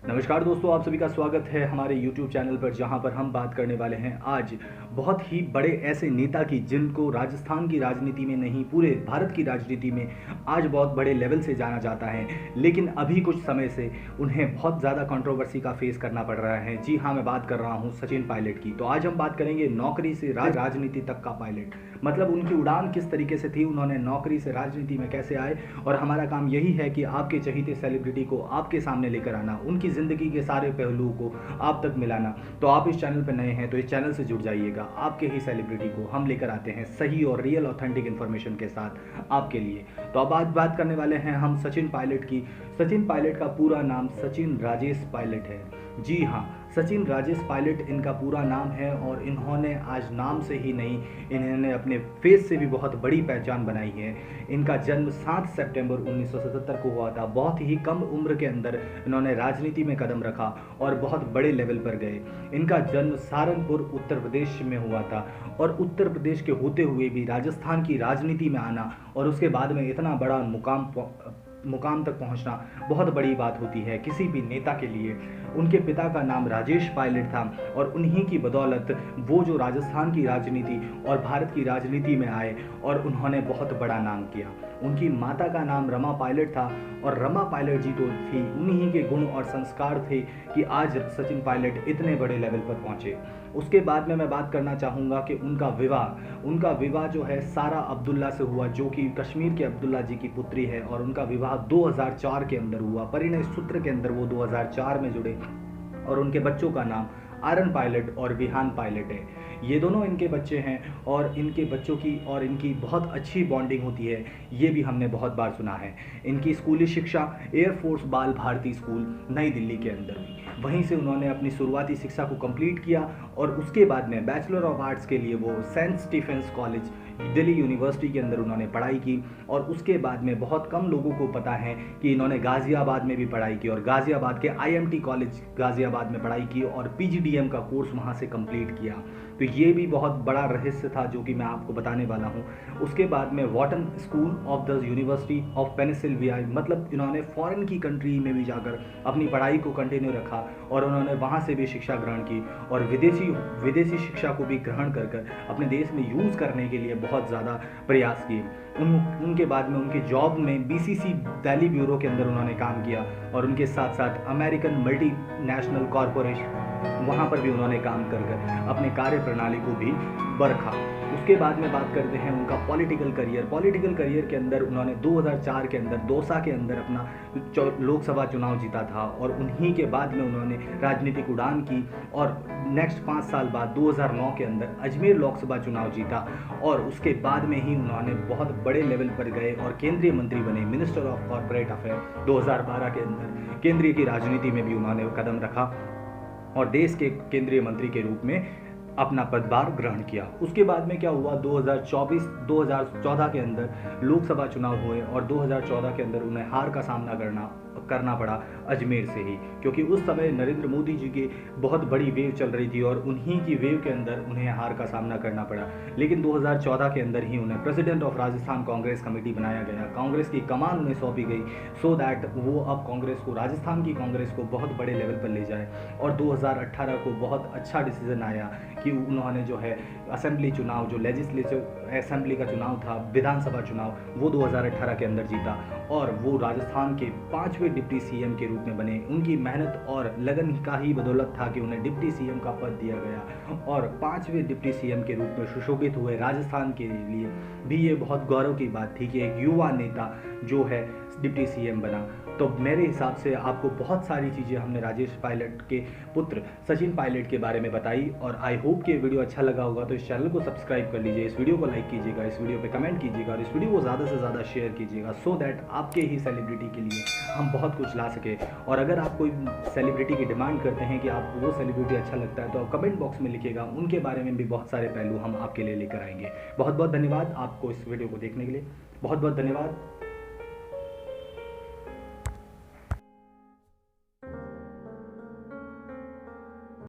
नमस्कार दोस्तों, आप सभी का स्वागत है हमारे YouTube चैनल पर, जहां पर हम बात करने वाले हैं आज बहुत ही बड़े ऐसे नेता की जिनको राजस्थान की राजनीति में नहीं पूरे भारत की राजनीति में आज बहुत बड़े लेवल से जाना जाता है, लेकिन अभी कुछ समय से उन्हें बहुत ज़्यादा कंट्रोवर्सी का फेस करना पड़ रहा है। जी हाँ, मैं बात कर रहा हूँ सचिन पायलट की। तो आज हम बात करेंगे नौकरी से राजनीति तक का पायलट, मतलब उनकी उड़ान किस तरीके से थी, उन्होंने नौकरी से राजनीति में कैसे आए। और हमारा काम यही है कि आपके चहेते सेलिब्रिटी को आपके सामने लेकर आना, उनकी ज़िंदगी के सारे पहलुओं को आप तक मिलाना। तो आप इस चैनल पर नए हैं तो इस चैनल से जुड़ जाइएगा। आपके ही सेलिब्रिटी को हम लेकर आते हैं सही और रियल ऑथेंटिक इन्फॉर्मेशन के साथ आपके लिए। तो अब आज बात करने वाले हैं हम सचिन पायलट की। सचिन पायलट का पूरा नाम सचिन राजेश पायलट है। जी हाँ, सचिन राजेश पायलट इनका पूरा नाम है और इन्होंने आज नाम से ही नहीं, इन्होंने अपने फेस से भी बहुत बड़ी पहचान बनाई है। इनका जन्म 7 सितंबर 1977 को हुआ था। बहुत ही कम उम्र के अंदर इन्होंने राजनीति में कदम रखा और बहुत बड़े लेवल पर गए। इनका जन्म सहारनपुर उत्तर प्रदेश में हुआ था और उत्तर प्रदेश के होते हुए भी राजस्थान की राजनीति में आना और उसके बाद में इतना बड़ा मुकाम तक पहुंचना बहुत बड़ी बात होती है किसी भी नेता के लिए। उनके पिता का नाम राजेश पायलट था और उन्हीं की बदौलत वो जो राजस्थान की राजनीति और भारत की राजनीति में आए और उन्होंने बहुत बड़ा नाम किया। उनकी माता का नाम रमा पायलट था और रमा पायलट जी तो थी, उन्हीं के गुण और संस्कार थे कि आज सचिन पायलट इतने बड़े लेवल पर पहुंचे। उसके बाद में मैं बात करना चाहूँगा कि उनका विवाह जो है सारा अब्दुल्ला से हुआ, जो कि कश्मीर के अब्दुल्ला जी की पुत्री है, और उनका विवाह 2004 के अंदर हुआ। परिणय सूत्र के अंदर वो 2004 में जुड़े और उनके बच्चों का नाम आरन पायलट और विहान पायलट है। ये दोनों इनके बच्चे हैं और इनके बच्चों की और इनकी बहुत अच्छी बॉन्डिंग होती है, ये भी हमने बहुत बार सुना है। इनकी स्कूली शिक्षा एयरफोर्स बाल भारती स्कूल नई दिल्ली के अंदर हुई। वहीं से उन्होंने अपनी शुरुआती शिक्षा को कंप्लीट किया और उसके बाद में बैचलर ऑफ आर्ट्स के लिए वो Saint Stephen's college Delhi university के अंदर उन्होंने पढ़ाई की। और उसके बाद में बहुत कम लोगों को पता है कि इन्होंने गाज़ियाबाद में भी पढ़ाई की और गाज़ियाबाद के IMT कॉलेज गाज़ियाबाद में पढ़ाई की और PGDM का कोर्स वहाँ से कंप्लीट किया। तो ये भी बहुत बड़ा रहस्य था जो कि मैं आपको बताने वाला हूँ। उसके बाद में Wharton School of the University of Pennsylvania, मतलब इन्होंने फॉरेन की कंट्री में भी जाकर अपनी पढ़ाई को कंटिन्यू रखा और उन्होंने वहाँ से भी शिक्षा ग्रहण की और विदेशी शिक्षा को भी ग्रहण कर अपने देश में यूज़ करने के लिए बहुत ज़्यादा प्रयास किए। उनके बाद में उनके जॉब में BCC दिल्ली ब्यूरो के अंदर उन्होंने काम किया और उनके साथ साथ अमेरिकन मल्टीनेशनल कॉरपोरेशन, वहाँ पर भी उन्होंने काम कर अपने कार्य प्रणाली को भी बरखा। उसके बाद में बात करते हैं उनका पॉलिटिकल करियर के अंदर उन्होंने 2004 के अंदर दौसा के अंदर अपना लोकसभा चुनाव जीता था और उन्हीं के बाद में उन्होंने राजनीतिक उड़ान की और नेक्स्ट 5 साल बाद 2009 के अंदर अजमेर लोकसभा चुनाव जीता और उसके बाद में ही उन्होंने बहुत बड़े लेवल पर गए और केंद्रीय मंत्री बने, मिनिस्टर ऑफ कॉर्पोरेट अफेयर। 2012 के अंदर केंद्रीय की राजनीति में भी उन्होंने कदम रखा और देश के केंद्रीय मंत्री के रूप में अपना पदभार ग्रहण किया। उसके बाद में क्या हुआ, 2014 के अंदर लोकसभा चुनाव हुए और 2014 के अंदर उन्हें हार का सामना करना पड़ा अजमेर से ही, क्योंकि उस समय नरेंद्र मोदी जी की बहुत बड़ी वेव चल रही थी और उन्हीं की वेव के अंदर उन्हें हार का सामना करना पड़ा। लेकिन 2014 के अंदर ही उन्हें president of Rajasthan Congress committee बनाया गया, कांग्रेस की कमान उन्हें सौंपी गई सो दैट वो अब कांग्रेस को, राजस्थान की कांग्रेस को बहुत बड़े लेवल पर ले जाए। और 2018 को बहुत अच्छा डिसीजन आया कि उन्होंने जो है असेंबली चुनाव, जो लेजिस्लेटिव असेंबली का चुनाव था, विधानसभा चुनाव, वो 2018 के अंदर जीता और वो राजस्थान के 5वें डिप्टी CM के रूप में बने। उनकी मेहनत और लगन का ही बदौलत था कि उन्हें डिप्टी CM का पद दिया गया और 5वें डिप्टी CM के रूप में सुशोभित हुए। राजस्थान के लिए भी ये बहुत गौरव की बात थी कि एक युवा नेता जो है डिप्टी CM बना। तो मेरे हिसाब से आपको बहुत सारी चीज़ें हमने राजेश पायलट के पुत्र सचिन पायलट के बारे में बताई और आई होप कि वीडियो अच्छा लगा होगा। तो इस चैनल को सब्सक्राइब कर लीजिए, इस वीडियो को लाइक कीजिएगा, इस वीडियो पे कमेंट कीजिएगा और इस वीडियो को ज़्यादा से ज़्यादा शेयर कीजिएगा सो दैट आपके ही सेलिब्रिटी के लिए हम बहुत कुछ ला सके। और अगर आप कोई सेलिब्रिटी की डिमांड करते हैं कि आपको वो सेलिब्रिटी अच्छा लगता है तो आप कमेंट बॉक्स में लिखिएगा, उनके बारे में भी बहुत सारे पहलू हम आपके लिए लेकर आएंगे। बहुत बहुत धन्यवाद आपको इस वीडियो को देखने के लिए, बहुत बहुत धन्यवाद।